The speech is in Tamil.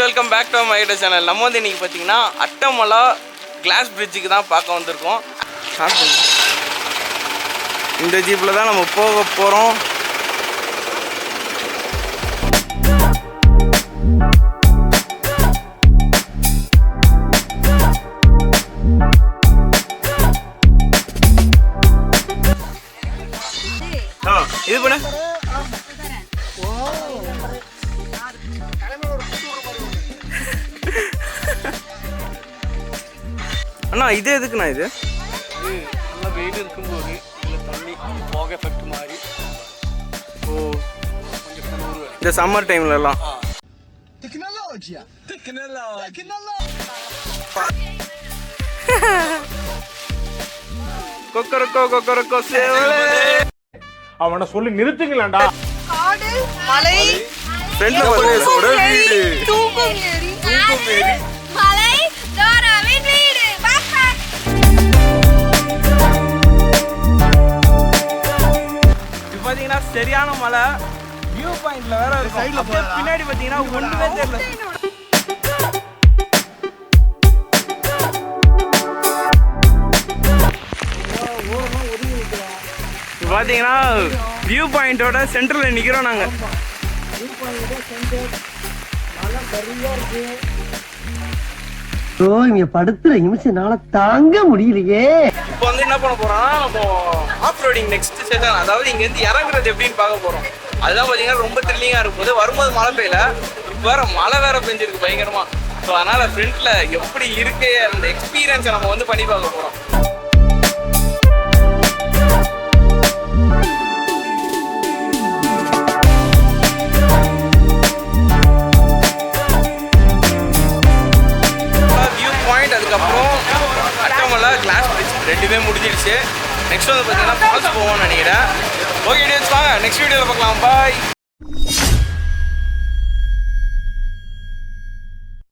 Welcome back to my YouTube channel. நம்ம வந்து இன்றைக்கி பார்த்தீங்கன்னா அட்டமலா கிளாஸ் பிரிட்ஜுக்கு தான் பார்க்க வந்திருக்கோம். இந்த ஜீப்பில் தான் நம்ம போக போகிறோம். இது பண்ண அண்ணா இது எதுக்குண்ணா? இது நல்லா வெயில் இருக்கும்போது இல்லை தண்ணி போக எஃபெக்ட் மாதிரி கொஞ்சம் குளிர் இந்த சம்மர் டைம்லலாம் கொக்கரக்கோ கொக்கரக்கோ சேவலே அவனை சொல்லி நிறுத்துங்களேன்டா. காடு, மலை, ஃப்ரெண்ட்ல வந்து வீடு தூங்கும் ஏரி, மலை, தோராவின் வீடு. இது பார்த்தீங்கன்னா சரியான மலை. வியூ பாயிண்ட்ல வேற இருக்கும். அப்படியே பின்னாடி பார்த்தீங்கன்னா ஒண்ணுமே தெரியல. பார்த்தீங்கன்னா வியூ பாயிண்டோட சென்டரில் நிற்கிறோம் நாங்கள். இங்க படுத்துற நிமிஷம்னால தாங்க முடியலையே. இப்போ வந்து என்ன பண்ண போறோம்னா நம்ம ஆஃப் ரோடிங் நெக்ஸ்ட் செஷன், அதாவது இங்கேருந்து இறங்குறது எப்படின்னு பார்க்க போகிறோம். அதுதான் பார்த்தீங்கன்னா ரொம்ப த்ரில்லிங்காக இருக்கும். வரும்போது மழை பெய்யல, இப்போ வேற மழை வேற பெஞ்சிருக்கு பயங்கரமாக. ஸோ அதனால் ஃப்ரண்ட்டில் எப்படி இருக்கு அந்த எக்ஸ்பீரியன்ஸை நம்ம வந்து பண்ணி பார்க்க போகிறோம். அதுக்கப்புறம் அட்டமலா கிளாஸ் பிரிட்ஜ் ரெண்டுமே முடிஞ்சிடுச்சு. நெக்ஸ்ட் வந்து பார்த்தீங்கன்னா ஃபால்ஸ் போவோம்னு நினைக்கிறேன். ஓகே, வாங்க நெக்ஸ்ட் வீடியோவில் பார்க்கலாம். பாய்.